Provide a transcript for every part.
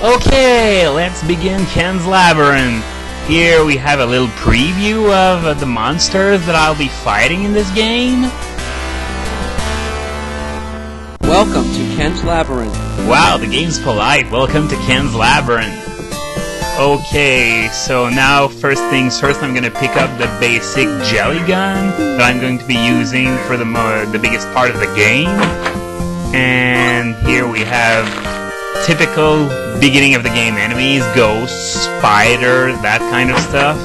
Okay, let's begin Ken's Labyrinth. Here we have a little preview of the monsters that I'll be fighting in this game. Welcome to Ken's Labyrinth. Wow, the game's polite. Welcome to Ken's Labyrinth. Okay, so now first things first, I'm going to pick up the basic jelly gun that I'm going to be using for the biggest part of the game. And here we have typical beginning of the game enemies, ghosts, spiders, that kind of stuff.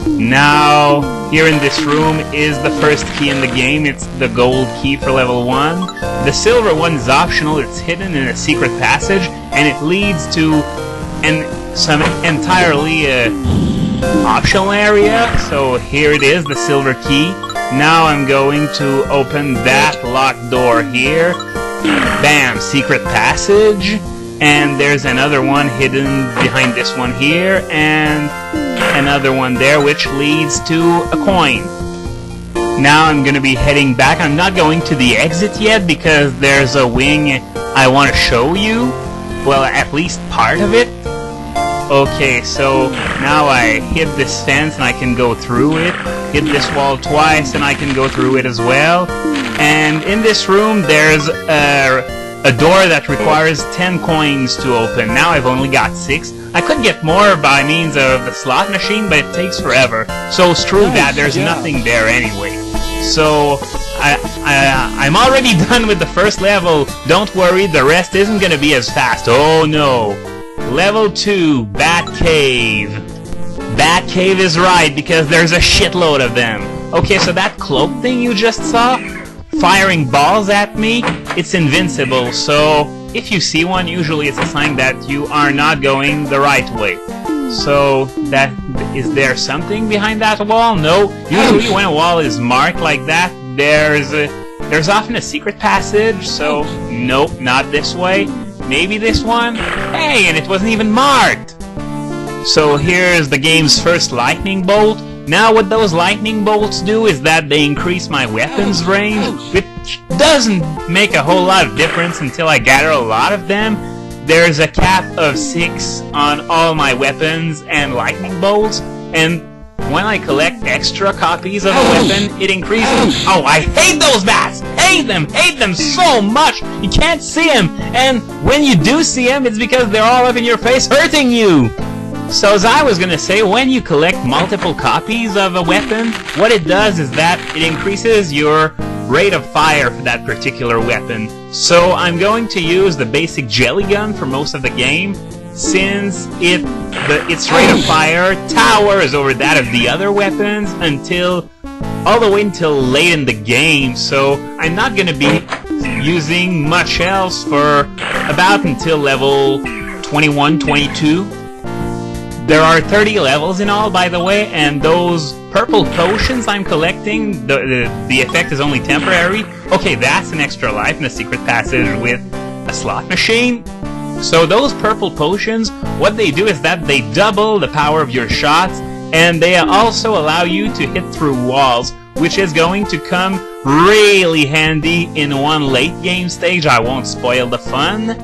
Now, here in this room is the first key in the game. It's the gold key for level 1. The silver one is optional. It's hidden in a secret passage, and it leads to some entirely optional area. So here it is, the silver key. Now I'm going to open that locked door here. Bam! Secret passage. And there's another one hidden behind this one here, and another one there, which leads to a coin. Now I'm going to be heading back. I'm not going to the exit yet because there's a wing I want to show you. Well, at least part of it. Okay, so now I hit this fence and I can go through it. Hit this wall twice and I can go through it as well. And in this room there's a door that requires 10 coins to open. Now I've only got 6. I could get more by means of the slot machine, but it takes forever. So screw that, there's nothing there anyway. So I'm already done with the first level. Don't worry, the rest isn't going to be as fast. Oh no. Level 2, Bat Cave. Bat Cave is right, because there's a shitload of them. Okay, so that cloak thing you just saw, firing balls at me, it's invincible, so if you see one, usually it's a sign that you are not going the right way. So, is there something behind that wall? No. Usually when a wall is marked like that, there's often a secret passage, so nope, not this way. Maybe this one? Hey, and it wasn't even marked! So here's the game's first lightning bolt. Now what those lightning bolts do is that they increase my weapons range, which doesn't make a whole lot of difference until I gather a lot of them. There's a cap of 6 on all my weapons and lightning bolts, and when I collect extra copies of a weapon, it increases. Oh, I hate those bats! Hate them so much! You can't see them, and when you do see them, it's because they're all up in your face hurting you! So as I was going to say, when you collect multiple copies of a weapon, what it does is that it increases your rate of fire for that particular weapon. So I'm going to use the basic jelly gun for most of the game, since its rate of fire towers over that of the other weapons all the way until late in the game. So I'm not going to be using much else for about until level 21, 22. There are 30 levels in all, by the way, and those purple potions I'm collecting, the effect is only temporary. Okay, that's an extra life in a secret passage with a slot machine. So those purple potions, what they do is that they double the power of your shots, and they also allow you to hit through walls, which is going to come really handy in one late game stage. I won't spoil the fun.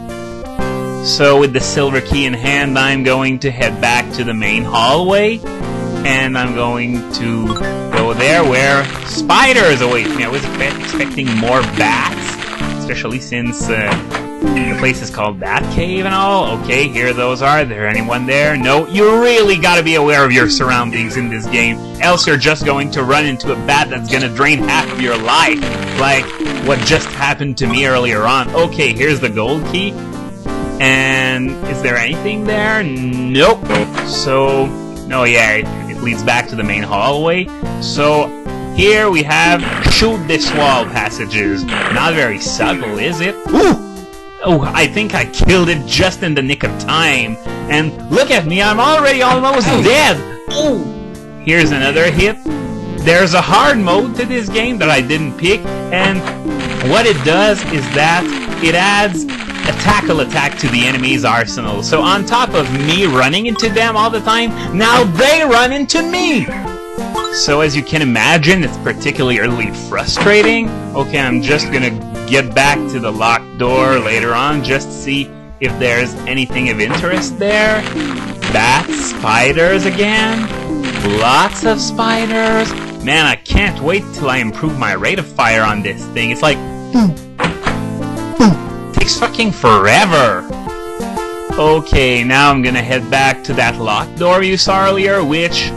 So with the silver key in hand, I'm going to head back to the main hallway, and I'm going to go there where spiders await me. I was expecting more bats, especially since the place is called Bat Cave and all. Okay, here those are. Is there anyone there? No, you really gotta be aware of your surroundings in this game, else you're just going to run into a bat that's gonna drain half of your life, like what just happened to me earlier on. Okay, here's the gold key. And is there anything there? Nope. So, no, yeah, it leads back to the main hallway. So, here we have shoot this wall passages. Not very subtle, is it? Ooh! Oh, I think I killed it just in the nick of time. And look at me, I'm already almost dead! Ooh! Here's another hit. There's a hard mode to this game that I didn't pick, and what it does is that it adds a tackle attack to the enemy's arsenal. So on top of me running into them all the time, now they run into me! So as you can imagine, it's particularly frustrating. Okay, I'm just gonna get back to the locked door later on just to see if there's anything of interest there. Bats, spiders again. Lots of spiders. Man, I can't wait till I improve my rate of fire on this thing. It's like... takes fucking forever. Okay, now I'm gonna head back to that locked door you saw earlier, which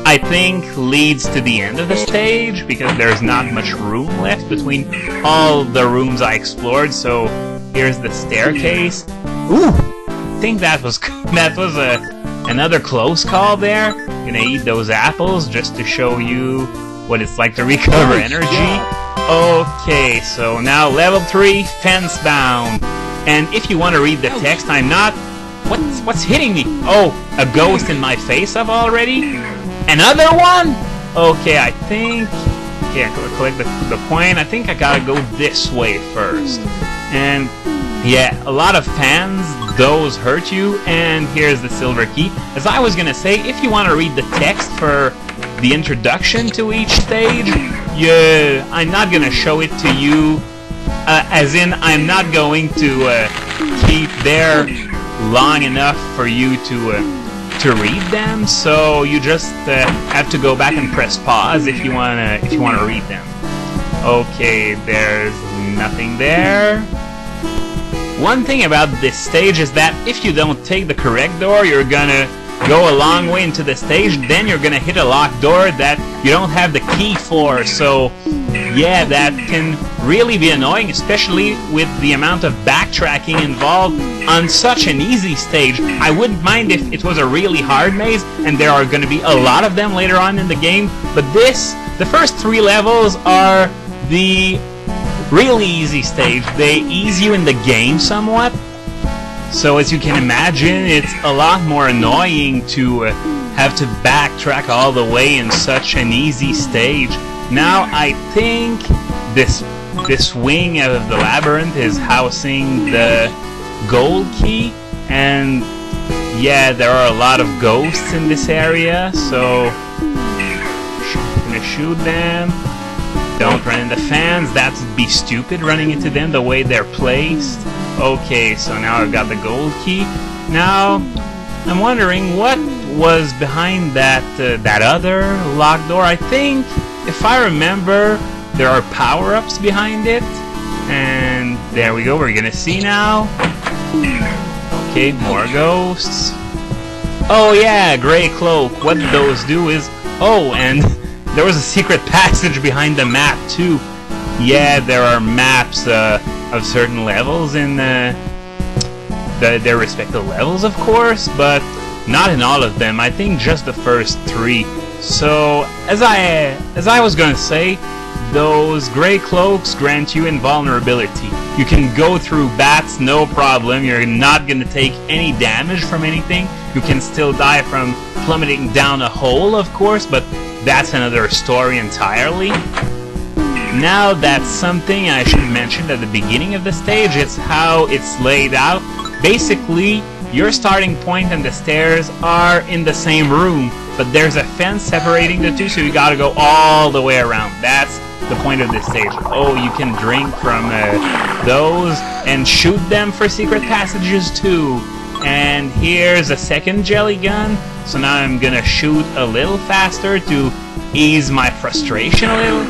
I think leads to the end of the stage, because there's not much room left between all the rooms I explored. So here's the staircase. Ooh, I think that was another close call there. Gonna eat those apples just to show you what it's like to recover energy. Okay, so now level 3, fence bound. And if you want to read the text, I'm not... What's hitting me? Oh, a ghost in my face up already? Another one? Okay, I think... Okay, I'm gonna collect the point. I think I gotta go this way first. And yeah, a lot of fans, those hurt you. And here's the silver key. As I was gonna say, if you want to read the text for the introduction to each stage, yeah, I'm not gonna show it to you. As in, I'm not going to keep there long enough for you to read them. So you just have to go back and press pause if you wanna read them. Okay, there's nothing there. One thing about this stage is that if you don't take the correct door, you're gonna go a long way into the stage. Then you're gonna hit a locked door that you don't have the key for. So yeah, that can really be annoying, especially with the amount of backtracking involved on such an easy stage. I wouldn't mind if it was a really hard maze, and there are going to be a lot of them later on in the game, but the first 3 levels are the really easy stage. They ease you in the game somewhat, so as you can imagine, it's a lot more annoying to have to backtrack all the way in such an easy stage. Now, I think this wing of the labyrinth is housing the gold key, and yeah, there are a lot of ghosts in this area, so I'm gonna shoot them. Don't run into fans, that would be stupid running into them the way they're placed. Okay, so now I've got the gold key. Now, I'm wondering what was behind that other locked door. I think, if I remember, there are power-ups behind it. And there we go, we're gonna see now. Okay, more ghosts. Oh yeah, gray cloak. What those do is... Oh, and there was a secret passage behind the map too. Yeah, there are maps of certain levels in their respective levels, of course, but not in all of them. I think just the first 3. So, as I was gonna say, those gray cloaks grant you invulnerability. You can go through bats, no problem. You're not gonna take any damage from anything. You can still die from plummeting down a hole, of course, but that's another story entirely. Now, that's something I should mention at the beginning of the stage. It's how it's laid out. Basically, your starting point and the stairs are in the same room, but there's a fence separating the two, so you gotta go all the way around. That's the point of this stage. Oh, you can drink from those and shoot them for secret passages too. And here's a second jelly gun, so now I'm gonna shoot a little faster to ease my frustration a little.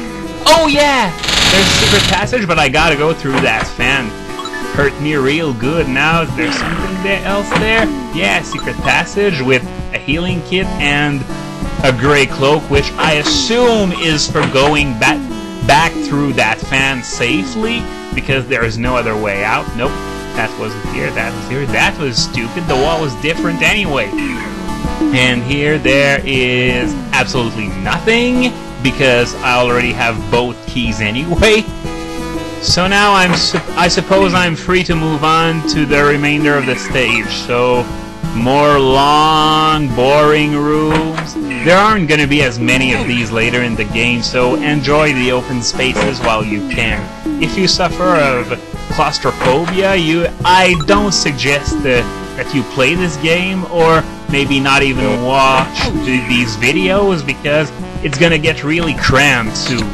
Oh yeah! There's a secret passage, but I gotta go through that fan. Hurt me real good. Now, is there something else there? Yeah, secret passage with a healing kit and a gray cloak, which I assume is for going back through that fan safely, because there is no other way out. Nope, that wasn't here, that was here. That was stupid, the wall was different anyway. And here there is absolutely nothing, because I already have both keys anyway. So now I suppose I'm free to move on to the remainder of the stage. So, more long, boring rooms. There aren't going to be as many of these later in the game, so enjoy the open spaces while you can. If you suffer of claustrophobia, I don't suggest that you play this game, or maybe not even watch these videos, because it's going to get really cramped soon.